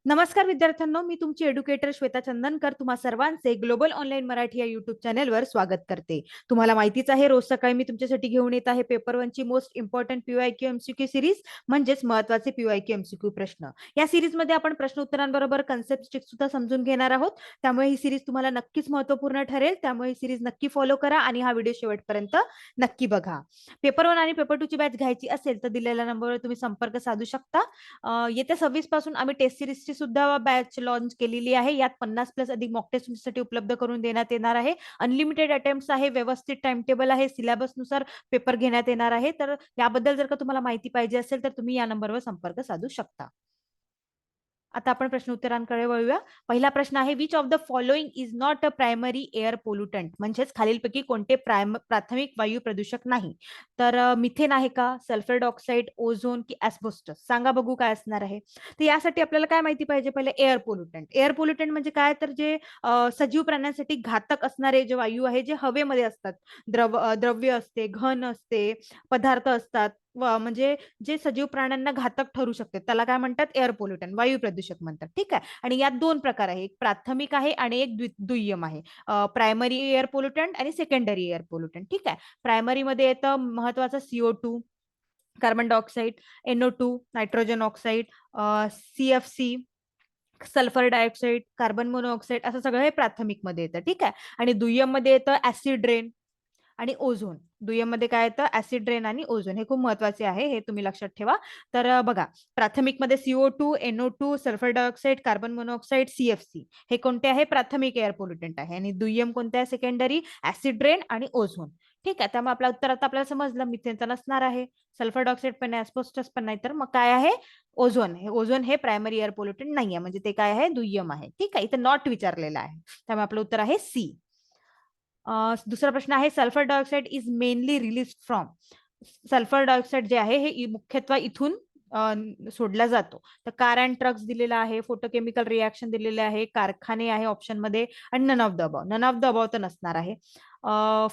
नमस्कार विद्यार्थ्यांनो, मी तुमची एड्युकेटर श्वेता चंदनकर तुम्हा सर्वांचे ग्लोबल ऑनलाईन मराठी या युट्यूब चॅनेलवर स्वागत करते. तुम्हाला माहितीच आहे, रोज सकाळी मी तुमच्यासाठी घेऊन येत आहे पेपर 1 ची most important PYQ MCQ series, म्हणजेच महत्त्वाचे पीवायक्यू एमसीक्यू प्रश्न. या सिरीजमध्ये आपण प्रश्न उत्तरांबरोबर कन्सेप्ट सुद्धा समजून घेणार आहोत. त्यामुळे ही सिरीज तुम्हाला नक्कीच महत्त्वपूर्ण ठरेल. त्यामुळे ही सिरीज नक्की फॉलो करा आणि हा व्हिडिओ शेवटपर्यंत नक्की बघा. पेपर 1 आणि पेपर 2 ची बॅच घ्यायची असेल तर दिलेल्या नंबरवर तुम्ही संपर्क साधू शकता. येत्या 26 पासून आम्ही टेस्ट सिरीजची सुद्धा बॅच लॉन्च केलेली आहे. यात 50+ अधिक मॉक टेस्ट तुमच्यासाठी उपलब्ध करून देण्यात येणार आहे. अनलिमिटेड अटेम्प्ट्स आहे, व्यवस्थित टाइम टेबल आहे, सिलेबस नुसार पेपर घेण्यात येणार आहे. तर याबद्दल जर का तुम्हाला माहिती पाहिजे असेल तर तुम्ही या नंबरवर संपर्क साधू शकता. आता आपण प्रश्न उत्तरांकडे वळूया. पहिला प्रश्न आहे, which of the following is not a primary air pollutant, म्हणजेच खालीलपैकी कोणते प्राथमिक वायू प्रदूषक नाही. तर मिथेन आहे का, सल्फर डायऑक्साइड, ओझोन की ॲस्बेस्टस? सांगा बघू काय असणार आहे. तर यासाठी आपल्याला काय माहिती पाहिजे, पहिले एअर पोल्युटंट. एअर पोल्युटंट म्हणजे काय, तर जे सजीव प्राण्यांसाठी घातक असणारे जे वायू आहे, जे हवेमध्ये असतात, द्रव्य असते, घन असते, पदार्थ असतात, म्हणजे जे सजीव प्राण्यांना घातक ठरू शकते त्याला काय म्हणतात, एअर पोल्युटंट, वायू प्रदूषक म्हणतात. ठीक आहे. आणि यात दोन प्रकार आहे, एक प्राथमिक आहे आणि एक दुय्यम आहे. प्रायमरी एअर पोल्युटंट आणि सेकंडरी एअर पोल्युटंट. ठीक आहे. प्रायमरी मध्ये येतं महत्वाचं CO2, carbon dioxide, NO2, nitrogen oxide, CFC, sulphur dioxide, carbon monoxide, असं सगळं हे प्राथमिक मध्ये येतं. ठीक आहे. आणि दुय्यम मध्ये येतं ऍसिड रेन आणि ओझोन. दुय्यम मध्ये काय येतं, ऍसिड रेन आणि ओझोन. हे खूप महत्वाचे आहे, हे तुम्ही लक्षात ठेवा. तर बघा, प्राथमिक मध्ये CO2, NO2, sulphur dioxide, carbon monoxide, CFC हे कोणते आहे, प्राथमिक एअर पोल्युटंट आहे. आणि दुय्यम कोणते आहे, सेकंडरी, ऍसिड रेन आणि ओझोन. ठीक आहे. त्यामुळे आपलं उत्तर आता आपल्याला समजलं, मिथेनचा नसणार आहे, सल्फर डायऑक्साईड पण नाही, ॲस्बेस्टस पण नाही, तर मग काय आहे, ओझोन. हे ओझोन हे प्रायमरी एअर पोल्युटंट नाहीये, म्हणजे ते काय आहे, दुय्यम आहे. ठीक आहे. इथं नॉट विचारलेलं आहे, त्यामुळे आपलं उत्तर आहे सी. दुसरा प्रश्न आहे, sulphur dioxide is mainly release from. Sulphur dioxide जे आहे हे मुख्यत्वे इथून सोडला जातो. तर कार अँड ट्रक्स दिलेला आहे, फोटोकेमिकल रिॲक्शन दिलेले आहे, कारखाने आहे ऑप्शन मध्ये, आणि none of the above. None of the above तर नसणार आहे.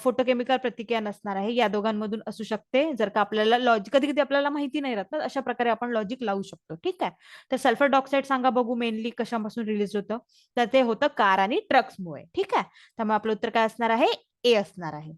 फोटोकेमिकल प्रतिक्रिया नसणार आहे. या दोघांमधून असू शकते, जर का आपल्याला लॉजिक कधी कधी आपल्याला माहिती नाही राहत, अशा प्रकारे आपण लॉजिक लावू शकतो. ठीक आहे. तर सल्फर डायऑक्साइड सांगा बघू, मेनली कशापासून रिलीज होतं, तर ते होतं कार आणि ट्रक्समुळे. ठीक आहे. त्यामुळे आपलं उत्तर काय असणार आहे, ए असणार आहे.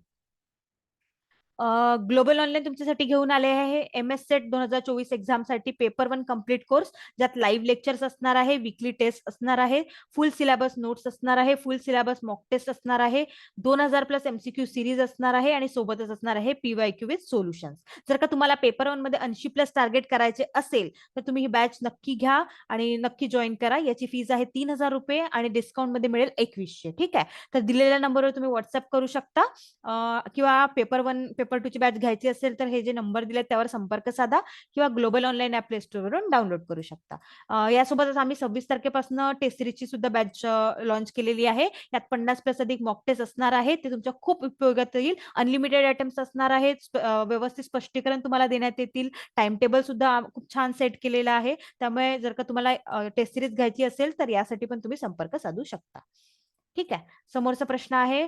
ग्लोबल ऑनलाईन तुमच्यासाठी घेऊन आले आहे MS सेट 2024 एक्झामसाठी पेपर 1 कम्प्लीट कोर्स, ज्यात लाईव्ह लेक्चर्स असणार आहे, वीकली टेस्ट असणार आहे, फुल सिलेबस नोट्स असणार आहे, फुल सिलेबस मॉक टेस्ट असणार आहे, 2000+ MCQ सिरीज असणार आहे आणि सोबतच असणार आहे PYQ विथ सोल्युशन्स. जर का तुम्हाला पेपर 1 मध्ये 80+ टार्गेट करायचे असेल तर तुम्ही ही बॅच नक्की घ्या आणि नक्की जॉईन करा. याची फीज आहे 3000 रुपये आणि डिस्काउंट मध्ये मिळेल 2100. ठीक आहे. तर दिलेल्या नंबरवर तुम्ही व्हॉट्सअप करू शकता, किंवा पेपर 1 पेपर 2 ची बॅच घ्यायची असेल तर हे जे नंबर दिले त्यावर संपर्क साधा, किंवा global online app play store वरून डाउनलोड करू शकता. यासोबतच आम्ही 26 तारखेपासून टेस्ट सिरीजची सुद्धा बॅच लॉन्च केलेली आहे. यात 50+ अधिक मॉक टेस्ट असणार आहे, ते तुमच्या खूप उपयोगात येईल. अनलिमिटेड अटेम्प्ट्स असणार आहेत, व्यवस्थित स्पष्टीकरण तुम्हाला देण्यात येतील, टाइम टेबल सुद्धा खूप छान सेट केलेला आहे. त्यामुळे जर का तुम्हाला टेस्ट सिरीज घ्यायची असेल तर यासाठी पण तुम्ही संपर्क साधू शकता. ठीक आहे. समोरचा प्रश्न आहे,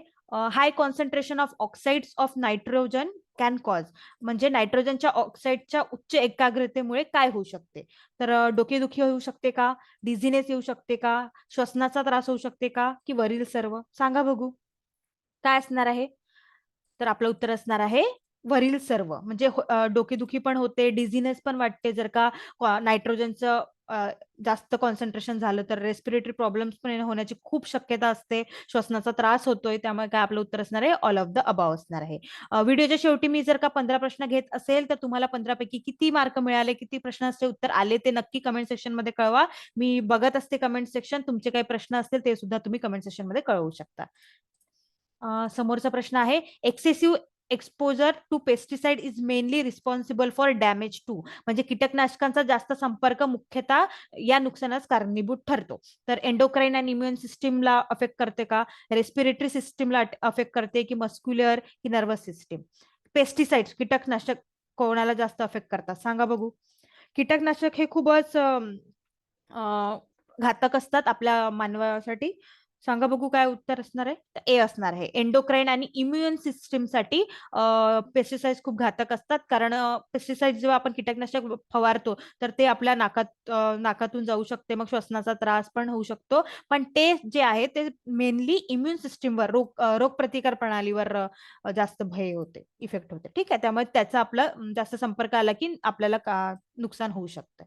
high concentration of oxides of nitrogen can cause, म्हणजे नायट्रोजनच्या ऑक्साईडच्या उच्च एकाग्रतेमुळे काय होऊ शकते. तर डोकेदुखी होऊ शकते का, डिझिनेस येऊ शकते का, श्वसनाचा त्रास होऊ शकते का, की वरील सर्व? सांगा बघू काय असणार आहे. तर आपलं उत्तर असणार आहे वरील सर्व. म्हणजे डोकेदुखी पण होते, डिझिनेस पण वाटते, जर का नायट्रोजनचं जास्त कॉन्सन्ट्रेशन झालं तर रेस्पिरेटरी प्रॉब्लेम्स पण होण्याची खूप शक्यता असते, श्वसनाचा त्रास होतोय. त्यामुळे काय आपलं उत्तर असणार आहे, ऑल ऑफ द अबाव असणार आहे. व्हिडिओच्या शेवटी मी जर का 15 प्रश्न घेत असेल तर तुम्हाला 15 पैकी किती मार्क मिळाले, किती प्रश्नाचे उत्तर आले ते नक्की कमेंट सेक्शन मध्ये कळवा. मी बघत असते कमेंट सेक्शन. तुमचे काही प्रश्न असतील ते सुद्धा तुम्ही कमेंट सेक्शन मध्ये कळवू शकता. समोरचा प्रश्न आहे, excessive exposure to pesticide is mainly responsible for damage to, म्हणजे कीटकनाशकांचा जास्त संपर्क मुख्यतः या नुकसानास कारणीभूत ठरतो. तर एंडोक्राइन आणि इम्युन सिस्टीमला अफेक्ट करते का, रेस्पिरेटरी सिस्टीमला अफेक्ट करते, की मस्क्युलर की नर्वस सिस्टीम? पेस्टिसाइड्स कीटकनाशक कोणाला जास्त अफेक्ट करतात सांगा बघू. कीटकनाशक हे खूपच घातक असतात आपल्या मानवासाठी. सांगा बघू काय उत्तर असणार आहे. तर ए असणार आहे. एंडोक्राईन आणि इम्युन सिस्टीमसाठी पेस्टिसाइड्स खूप घातक असतात, कारण पेस्टिसाइड जेव्हा आपण कीटकनाशक फवारतो तर ते आपल्या नाकातून जाऊ शकते, मग श्वसनाचा त्रास पण होऊ शकतो. पण ते जे आहे ते मेनली इम्युन सिस्टीमवर रोग प्रतिकार प्रणालीवर जास्त भय होते, इफेक्ट होते. ठीक आहे, त्यामुळे त्याचा आपला जास्त संपर्क आला की आपल्याला नुकसान होऊ शकतं.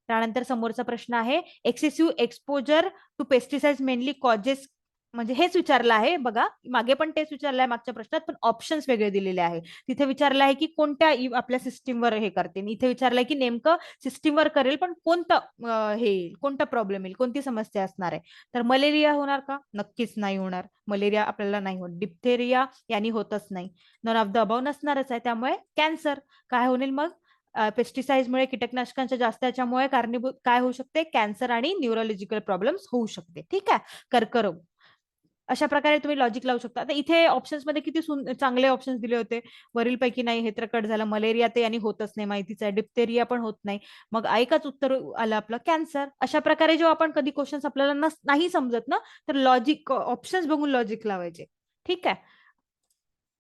त्यानंतर समोरचा प्रश्न आहे, excessive exposure to pesticide mainly causes, म्हणजे हेच विचारलं आहे बघा, मागे पण तेच विचारलं आहे मागच्या प्रश्नात, पण ऑप्शन्स वेगळे दिलेले आहे. तिथे विचारलं आहे की कोणत्या आपल्या सिस्टीमवर हे करते, इथे विचारलंय की नेमकं सिस्टीमवर करेल पण कोणतं हे कोणता प्रॉब्लेम येईल, कोणती समस्या असणार आहे. तर मलेरिया होणार का? नक्कीच नाही होणार. मलेरिया आपल्याला नाही होत. डिप्थेरिया यांनी होतच नाही. नन ऑफ द अबाव नसणारच आहे. त्यामुळे कॅन्सर काय होईल मग? पेस्टिसाइडमुळे, कीटकनाशकांच्या जास्त याच्यामुळे कारणीभूत काय होऊ शकते? कॅन्सर आणि न्यूरोलॉजिकल प्रॉब्लेम्स होऊ शकते. ठीक आहे, कर्करोग. अशा प्रकारे तुम्ही लॉजिक लावू शकता. आता इथे ऑप्शन्स मध्ये किती चांगले ऑप्शन्स दिले होते. वरील पैकी नाही, हे तर कट झालं. मलेरिया ते आणि होतच नाही, माहितीच आहे. डिप्थेरिया पण होत नाही. मग ऐकच उत्तर आलं आपलं, कॅन्सर. अशा प्रकारे जेव्हा आपण कधी क्वेश्चन्स आपल्याला नाही समजत ना, तर लॉजिक ऑप्शन्स बघून लॉजिक लावायचे. ठीक आहे.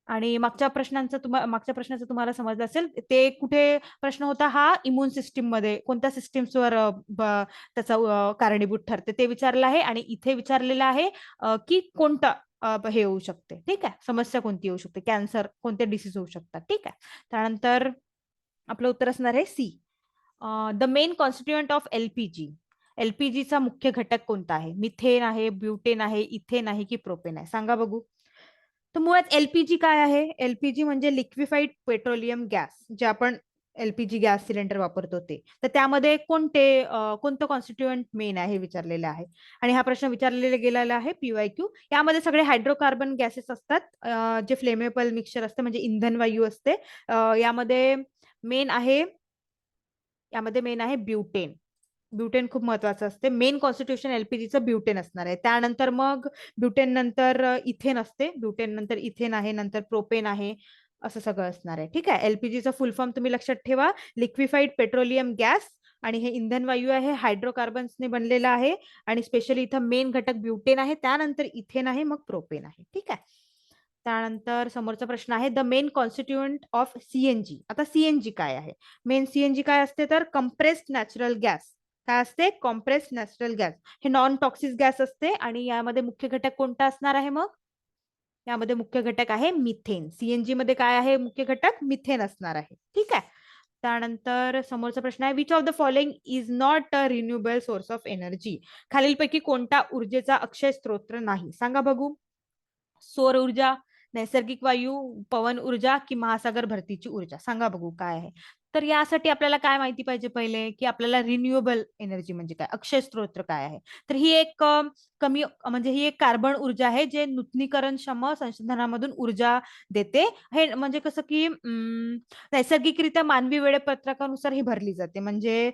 आणि मागच्या प्रश्नाचं तुम्हाला समजलं असेल, ते कुठे प्रश्न होता हा? इम्युन सिस्टीम मध्ये कोणत्या सिस्टीम्सवर त्याचा कारणीभूत ठरते ते विचारलं आहे. आणि इथे विचारलेलं आहे की कोणता हे होऊ शकते. ठीक आहे, समस्या कोणती होऊ शकते, कॅन्सर, कोणते डिसीज होऊ शकतात. ठीक आहे. त्यानंतर आपलं उत्तर असणार आहे C. The main constituent of LPG. एलपीजीचा मुख्य घटक कोणता आहे? मिथेन आहे, ब्युटेन आहे, इथेन आहे की प्रोपेन आहे? सांगा बघू. तर मुळात एलपीजी काय आहे? एलपीजी म्हणजे लिक्विफाईड पेट्रोलियम गॅस, जे आपण एलपीजी गॅस सिलेंडर वापरतो ते. तर त्यामध्ये कोणतं कॉन्स्टिट्युएंट मेन आहे हे विचारलेलं आहे. आणि हा प्रश्न विचारलेला गेलेला आहे पीवायक्यू. यामध्ये सगळे हायड्रोकार्बन गॅसेस असतात, जे फ्लेमेबल मिक्सचर असते, म्हणजे इंधन वायू असते. यामध्ये मेन आहे ब्युटेन. ब्युटेन खूप महत्वाचं असते. मेन कॉन्स्टिट्यूशन एलपीजीचं ब्युटेन असणार आहे. त्यानंतर मग ब्युटेन नंतर इथेन असते, ब्युटेन नंतर इथेन आहे, नंतर प्रोपेन आहे, असं सगळं असणार आहे. ठीक आहे. एलपीजीचा फुल फॉर्म तुम्ही लक्षात ठेवा, लिक्विफाईड पेट्रोलियम गॅस. आणि हे इंधन वायू आहे, हायड्रोकार्बन्सने बनलेला आहे. आणि स्पेशली इथं मेन घटक ब्युटेन आहे, त्यानंतर इथेन आहे, मग प्रोपेन आहे. ठीक आहे. त्यानंतर समोरचा प्रश्न आहे, the main constituent of CNG. आता सीएनजी काय आहे? मेन सीएनजी काय असते तर कम्प्रेस्ड नॅचरल गॅस. काय असते? Compressed natural gas. हे नॉन टॉक्सिक गॅस असते. आणि यामध्ये मुख्य घटक कोणता असणार आहे मग? यामध्ये मुख्य घटक आहे मिथेन. सीएनजी मध्ये काय आहे मुख्य घटक? मिथेन असणार आहे. ठीक आहे. त्यानंतर समोरचा प्रश्न आहे, which of the following is not a renewable source of energy. खालीलपैकी कोणता ऊर्जेचा अक्षय स्त्रोत नाही? सांगा बघू. सौर ऊर्जा, नैसर्गिक वायू, पवन ऊर्जा की महासागर भरतीची ऊर्जा? सांगा बघू काय आहे. तर यासाठी आपल्याला काय माहिती पाहिजे पहिले, की आपल्याला रिन्युएबल एनर्जी म्हणजे काय, अक्षय स्त्रोत काय आहे. तर ही एक ही एक कार्बन ऊर्जा आहे, जे नूतनीकरणक्षम संसाधनामधून ऊर्जा देते. हे म्हणजे कसं की नैसर्गिकरित्या मानवी वेळापत्रकानुसार ही भरली जाते. म्हणजे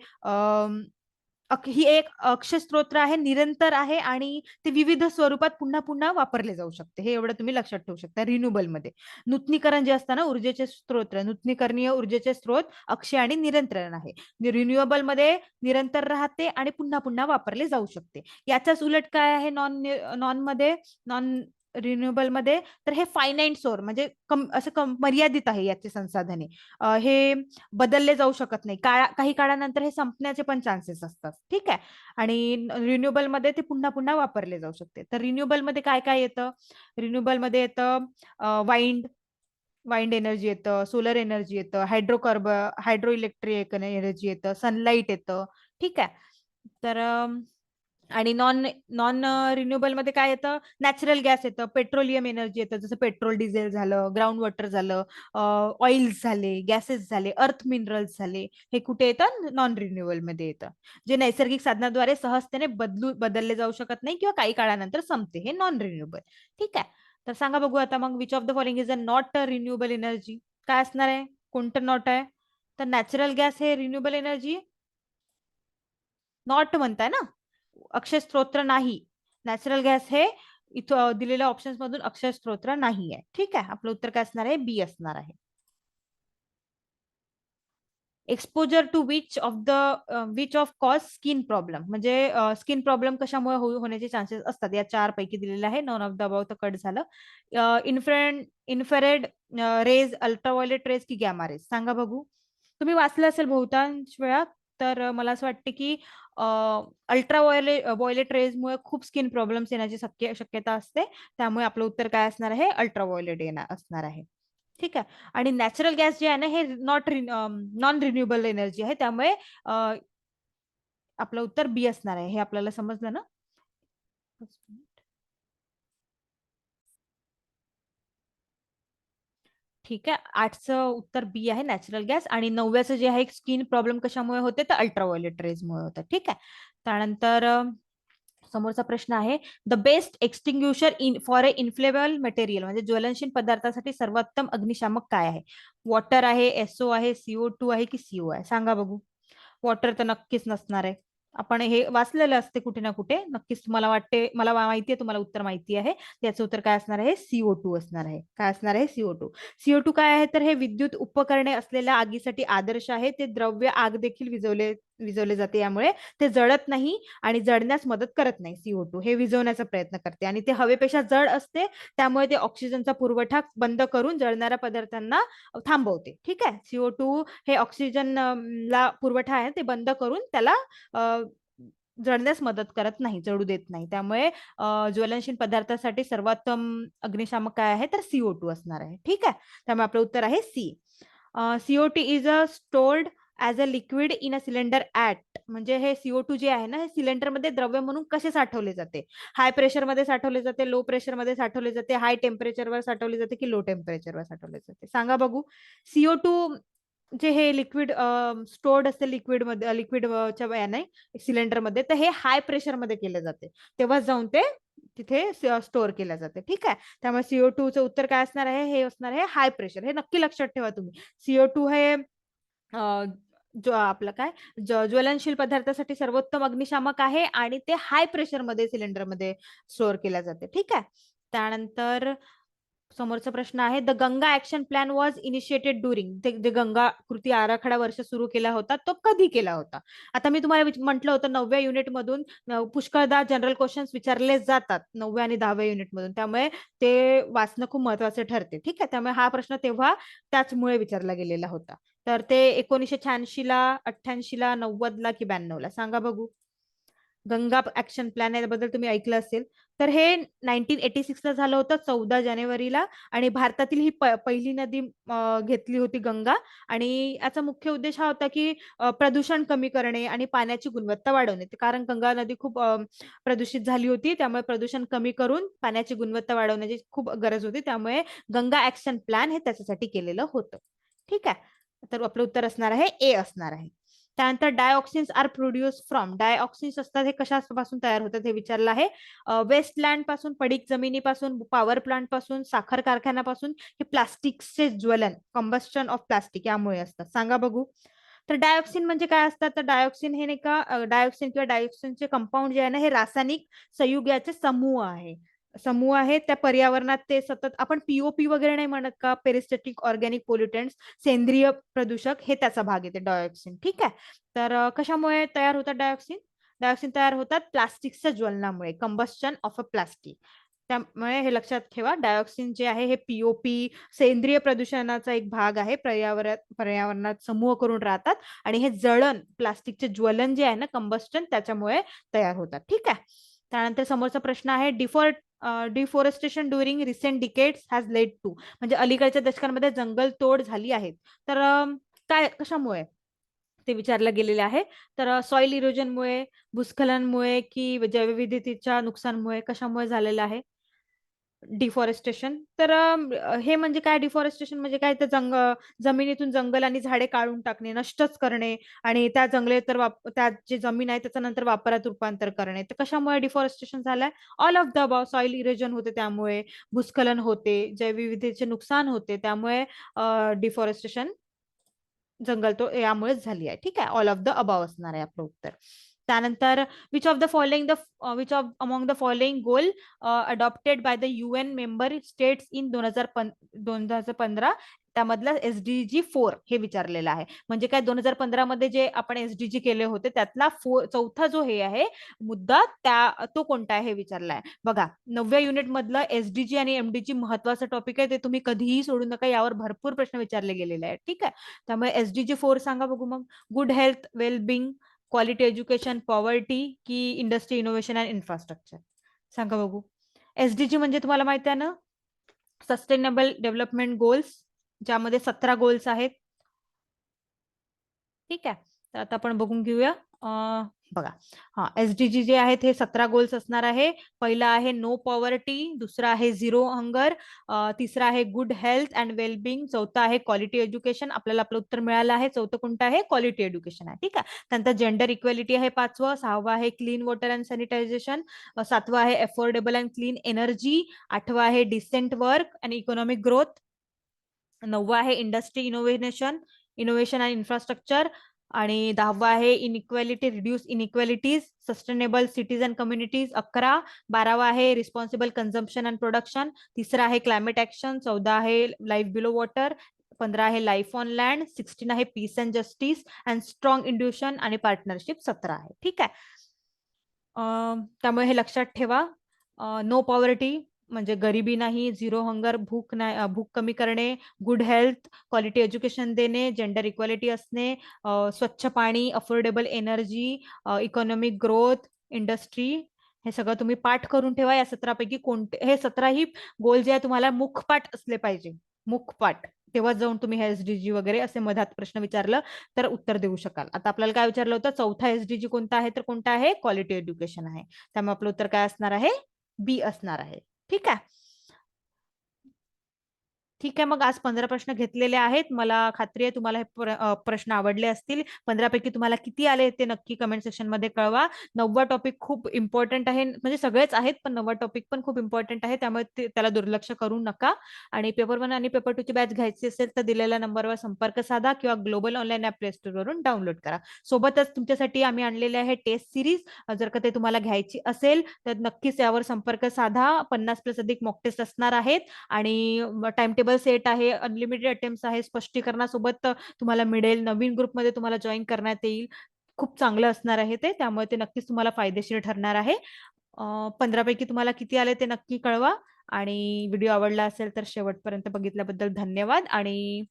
ही एक अक्षय स्त्रोत आहे, निरंतर आहे, आणि ते विविध स्वरूपात पुन्हा पुन्हा वापरले जाऊ शकते. हे एवढं तुम्ही लक्षात ठेवू शकता. रिन्युएबल मध्ये नूतनीकरण जे असतं ना, ऊर्जेचे स्त्रोत, नूतनीकरणीय ऊर्जेचे स्त्रोत अक्षय आणि निरंतर आहे. रिन्युएबल मध्ये निरंतर राहते आणि पुन्हा पुन्हा वापरले जाऊ शकते. याच्याच उलट काय आहे नॉन रिन्युएबल मध्ये? तर हे फायनाईट सोर, म्हणजे मर्यादित आहे याचे संसाधने. हे बदलले जाऊ शकत नाही. काही काळानंतर हे संपण्याचे पण चान्सेस असतात. ठीक आहे. आणि रिन्युएबल मध्ये ते पुन्हा पुन्हा वापरले जाऊ शकते. तर रिन्युएबल मध्ये काय काय येतं? रिन्युएबल मध्ये येतं वाइंड एनर्जी येतं, सोलर एनर्जी येतं, हायड्रो इलेक्ट्रिक एनर्जी येतं, सनलाइट येतं. ठीक आहे. तर आणि नॉन नॉन रिन्युएबल मध्ये काय येतं? नॅचरल गॅस येतं, पेट्रोलियम एनर्जी येतं, जसं पेट्रोल डिझेल झालं, ग्राउंड वॉटर झालं, ऑइल्स झाले, गॅसेस झाले, अर्थ मिनरल्स झाले. हे कुठे येतं? नॉन रिन्युएबल मध्ये येतं. जे नैसर्गिक साधनाद्वारे सहजतेने बदलले जाऊ शकत नाही किंवा काही काळानंतर संपते. हे नॉन रिन्युएबल. ठीक आहे. तर सांगा बघू आता मग, which of the following is a not renewable energy? काय असणार आहे? कोणतं नॉट आहे? तर नॅचरल गॅस हे रिन्युएबल एनर्जी नॉट म्हणताय ना, अक्षय स्त्रोत नाही. नॅचरल गॅस हे इथं दिलेल्या ऑप्शन्स मधून अक्षय स्त्रोत नाही आहे. ठीक आहे. आपलं उत्तर काय असणार आहे? बी असणार आहे. Exposure to which of cause skin problem, म्हणजे स्किन प्रॉब्लेम कशामुळे होण्याचे चान्सेस असतात, या चार पैकी दिलेले आहे. नॉन ऑफ द अबाव तर कट झालं. इन्फ्रारेड रेज, अल्ट्राव्हायोलेट रेज की गॅमा रेज, सांगा बघू. तुम्ही वाचलं असेल बहुतांश वेळा. तर मला असं वाटतं की अल्ट्राव्हायोलेट रेजमुळे खूप स्किन प्रॉब्लेम्स येण्याची शक्यता असते. त्यामुळे आपलं उत्तर काय असणार आहे, अल्ट्राव्हायोलेट असणार आहे. ठीक आहे. आणि नॅचरल गॅस जे आहे ना, हे नॉन रिन्युएबल एनर्जी आहे. त्यामुळे आपलं उत्तर बी असणार आहे. हे आपल्याला समजलं ना. ठीक आहे. 8चं उत्तर बी आहे, नॅचरल गॅस. आणि 9व्याचं जे आहे, स्किन प्रॉब्लेम कशामुळे होते, तर अल्ट्राव्हायोलेट रेजमुळे होतात. ठीक आहे. त्यानंतर समोरचा प्रश्न आहे, the best extinguisher for a inflammable material, म्हणजे ज्वलनशील पदार्थासाठी सर्वोत्तम अग्निशामक काय आहे. वॉटर आहे, एसओ आहे, CO2 आहे की सीओ आहे, सांगा बघू. वॉटर तर नक्कीच नसणार आहे. आपण हे वाचलेलं असते कुठे ना कुठे. नक्कीच तुम्हाला वाटते, मला माहिती आहे तुम्हाला उत्तर माहिती आहे. त्याचं उत्तर काय असणार आहे, CO2 असणार आहे. काय असणार आहे, CO2. CO2 काय आहे, तर हे विद्युत उपकरणे असलेल्या आगीसाठी आदर्श आहे. ते द्रव्य आग देखील विझवले जाते, यामुळे ते जळत नाही आणि जळण्यास मदत करत नाही. CO2 हे विझवण्याचा प्रयत्न करते आणि ते हवेपेक्षा जड असते. त्यामुळे ते ऑक्सिजनचा पुरवठा बंद करून जळणाऱ्या पदार्थांना थांबवते. ठीक आहे. CO2 हे ऑक्सिजन ला पुरवठा आहे, ते बंद करून त्याला जळण्यास मदत करत नाही, जळू देत नाही. त्यामुळे ज्वलनशील पदार्थासाठी सर्वोत्तम अग्निशामक काय आहे, तर CO2 असणार आहे. ठीक आहे. त्यामुळे आपलं उत्तर आहे c. CO2 is a stored as a liquid in a cylinder at, म्हणजे हे CO2 जे आहे ना, हे सिलेंडरमध्ये द्रव्य म्हणून कसे साठवले जाते. हाय प्रेशरमध्ये साठवले जाते, लो प्रेशरमध्ये साठवले जाते, हाय टेम्परेचरवर साठवले जाते की लो टेम्परेचरवर साठवले जाते, सांगा बघू. CO2 जे हे लिक्विड स्टोर्ड असते, लिक्विडच्या याने सिलेंडरमध्ये, तर हे हाय प्रेशरमध्ये केले जाते. तेव्हा जाऊन ते तिथे स्टोअर केल्या जाते. ठीक आहे. त्यामुळे CO2चं उत्तर काय असणार आहे, हे असणार आहे हाय प्रेशर. हे नक्की लक्षात ठेवा तुम्ही. CO2 हे जो आपलं काय ज्वलनशील पदार्थासाठी सर्वोत्तम अग्निशामक आहे आणि ते हाय प्रेशरमध्ये सिलेंडरमध्ये स्टोअर केल्या जाते. ठीक आहे. त्यानंतर समोरचा प्रश्न आहे, the Ganga action plan was initiated during, जे गंगा कृती आराखडा वर्ष सुरू केला होता, तो कधी केला होता. आता मी तुम्हाला म्हटलं होतं 9व्या युनिट मधून पुष्कळदा जनरल क्वेश्चन्स विचारले जातात 9व्या आणि 10व्या युनिट मधून. त्यामुळे ते वाचणं खूप महत्वाचे ठरते. ठीक आहे. त्यामुळे हा प्रश्न तेव्हा त्याचमुळे विचारला गेलेला होता. तर ते 1986 ला, 88 ला, 90 ला की 92 ला, सांगा बघू. गंगा ऍक्शन प्लॅन याबद्दल तुम्ही ऐकलं असेल. तर हे 1986 ला झालं होतं, 14 जानेवारीला. आणि भारतातील ही पहिली नदी घेतली होती गंगा. आणि याचा मुख्य उद्देश हा होता की प्रदूषण कमी करणे आणि पाण्याची गुणवत्ता वाढवणे. कारण गंगा नदी खूप प्रदूषित झाली होती. त्यामुळे प्रदूषण कमी करून पाण्याची गुणवत्ता वाढवण्याची खूप गरज होती. त्यामुळे गंगा ऍक्शन प्लॅन हे त्याच्यासाठी केलेलं होतं. ठीक आहे. तर आपलं उत्तर असणार आहे ए असणार आहे. त्यानंतर डायऑक्सिन्स आर प्रोड्यूस फ्रॉम, डायऑक्सिन्स असतात हे कशापासून तयार होतात हे विचारलं आहे. वेस्टलँड पासून, पडीक जमिनीपासून, पॉवर प्लांट पासून, साखर कारखान्यापासून, हे प्लास्टिकचे ज्वलन, कंबस्टन ऑफ प्लास्टिक यामुळे असतात, सांगा बघू. तर डायऑक्सिन म्हणजे काय असतात, तर डायऑक्सिन हे नाही का, डायऑक्सिन किंवा डायऑक्सिनचे कंपाऊंड जे आहे ना, हे रासायनिक संयुगाचे समूह आहे. त्या पर्यावरणात ते सतत, आपण POP वगैरे नाही म्हणत का, पेरिस्टेटिक ऑर्गॅनिक पोल्युटंट्स, सेंद्रिय प्रदूषक, हे त्याचा भाग येते डायऑक्सिन. ठीक आहे. तर कशामुळे तयार होतात डायऑक्सिन, डायऑक्सिन तयार होतात प्लास्टिकच्या ज्वलनामुळे, कंबस्टन ऑफ अ प्लास्टिक. त्यामुळे हे लक्षात ठेवा, डायऑक्सिन जे आहे हे POP सेंद्रिय प्रदूषणाचा एक भाग आहे. पर्यावरणात समूह करून राहतात आणि हे जळण, प्लास्टिकचे ज्वलन जे आहे ना, कंबस्टन, त्याच्यामुळे तयार होतात. ठीक आहे. त्यानंतर समोरचा प्रश्न आहे, deforestation during recent decades has led to, म्हणजे अलीकडच्या दशकांमध्ये जंगल तोड झाली आहे. तर काय, कशामुळे ते विचारलं गेलेले आहे. तर सॉइल इरोजनमुळे, भूस्खलनमुळे की जैवविविधतेच्या नुकसानमुळे, कशामुळे झालेलं आहे डिफॉरेस्टेशन. तर हे म्हणजे काय, डिफॉरेस्टेशन म्हणजे काय, तर जमिनीतून जंगल आणि झाडे काढून टाकणे, नष्टच करणे. आणि त्या जंगले तर त्या जे जमीन आहे त्याचं नंतर वापरात रूपांतर करणे. तर कशामुळे डिफॉरेस्टेशन झालंय, all of the above. Soil erosion होते त्यामुळे, भूस्खलन होते, जैवविविधतेचे नुकसान होते, त्यामुळे डिफॉरेस्टेशन, जंगल तो यामुळेच झाली आहे. ठीक आहे. ऑल ऑफ द अबाव असणार आहे आपलं उत्तर. त्यानंतर which of the following which of among the following goal adopted by the UN member states in 2015 त्यामधलं SDG 4 हे विचारलेलं आहे. म्हणजे काय 2015 मध्ये जे आपण SDG केले होते त्यातला चौथा जो हे आहे मुद्दा तो कोणता आहे हे विचारला आहे. बघा 9व्या युनिट मधलं SDG आणि MDG महत्वाचं टॉपिक आहे, ते तुम्ही कधीही सोडू नका, यावर भरपूर प्रश्न विचारले गेलेले आहेत. ठीक आहे, त्यामुळे SDG 4 सांगा बघू मग. गुड हेल्थ, वेल बिंग, क्वालिटी एज्युकेशन, पॉवर्टी की इंडस्ट्री, इनोव्हेशन अँड इन्फ्रास्ट्रक्चर? सांगा बघू. SDG म्हणजे तुम्हाला माहिती आहे ना, सस्टेनेबल डेव्हलपमेंट गोल्स, ज्यामध्ये 17 गोल्स आहेत. ठीक आहे, तर आता आपण बघून घेऊया. बघा, हा SDG जे आहेत हे 17 गोल्स असणार आहे. पहिला आहे नो पॉवर्टी, दुसरा आहे झिरो हंगर, तिसरा आहे गुड हेल्थ अँड वेलबिंग, चौथा आहे क्वालिटी एज्युकेशन. आपल्याला आपलं उत्तर मिळालं आहे, चौथं कोणतं आहे? क्वालिटी एज्युकेशन आहे. ठीक आहे, त्यानंतर जेंडर इक्वेलिटी आहे पाचवं, सहावं आहे क्लीन वॉटर अँड सॅनिटायझेशन, सातवं आहे अफोर्डेबल अँड क्लीन एनर्जी, आठवं आहे decent work and economic growth, नववं आहे इंडस्ट्री इनोव्हेशन अँड इन्फ्रास्ट्रक्चर, आणि 10वं आहे inequality, reduce inequalities, sustainable cities and communities. 11, 12वं आहे रिस्पॉन्सिबल कन्झम्पशन अँड प्रोडक्शन, तिसरं आहे क्लायमेट ऍक्शन, 14 आहे लाईफ बिलो वॉटर, 15 आहे लाईफ ऑन लँड, 16 आहे peace and justice and strong induction आणि पार्टनरशिप 17 आहे. ठीक आहे, त्यामुळे हे लक्षात ठेवा. नो पॉवर्टी म्हणजे गरिबी नाही, झिरो हंगर भूक नाही, भूक कमी करणे, गुड हेल्थ क्वालिटी एज्युकेशन देणे, जेंडर इक्वालिटी असणे, स्वच्छ पाणी, affordable energy, economic growth, industry, हे सगळं तुम्ही पाठ करून ठेवा. या 17 पैकी कोणते हे 17ही गोल जे आहे तुम्हाला मुखपाठ असले पाहिजे, मुखपाठ, तेव्हा जाऊन तुम्ही हे SDG वगैरे असे मधात प्रश्न विचारलं तर उत्तर देऊ शकाल. आता आपल्याला काय विचारलं होतं, चौथा SDG कोणता आहे, तर कोणता आहे? क्वालिटी एज्युकेशन आहे. त्यामुळे आपलं उत्तर काय असणार आहे? बी असणार आहे. ठीक आहे, ठीक आहे, मग आज 15 प्रश्न घेतलेले आहेत. मला खात्री आहे तुम्हाला हे प्रश्न आवडले असतील. 15 पैकी तुम्हाला किती आले ते नक्की कमेंट सेक्शन मध्ये कळवा. 9वा टॉपिक खूप इम्पॉर्टंट आहे, म्हणजे सगळेच आहेत पण 9वा टॉपिक पण खूप इम्पॉर्टंट आहे, त्यामुळे त्याला दुर्लक्ष करू नका. आणि पेपर 1 आणि पेपर 2 ची बॅच घ्यायची असेल तर दिलेल्या नंबरवर संपर्क साधा किंवा global online app play store वरून डाउनलोड करा. सोबतच तुमच्यासाठी आम्ही आणलेले आहे टेस्ट सिरीज, जर का ते तुम्हाला घ्यायची असेल तर नक्कीच यावर संपर्क साधा. 50+ अधिक मॉक टेस्ट असणार आहेत आणि टाइम टेबल सेट आहे, अनलिमिटेड अटेम्प्ट आहे, स्पष्टीकरणासोबत तुम्हाला मिळेल, नवीन ग्रुपमध्ये तुम्हाला जॉईन करण्यात येईल. खूप चांगलं असणार आहे ते, त्यामुळे ते नक्कीच तुम्हाला फायदेशीर ठरणार आहे. 15 पैकी तुम्हाला किती आले ते नक्की कळवा. आणि व्हिडिओ आवडला असेल तर शेवटपर्यंत बघितल्याबद्दल धन्यवाद आणि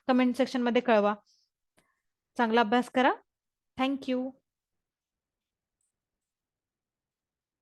कमेंट सेक्शन मध्ये कळवा. चांगला अभ्यास करा. थँक्यू.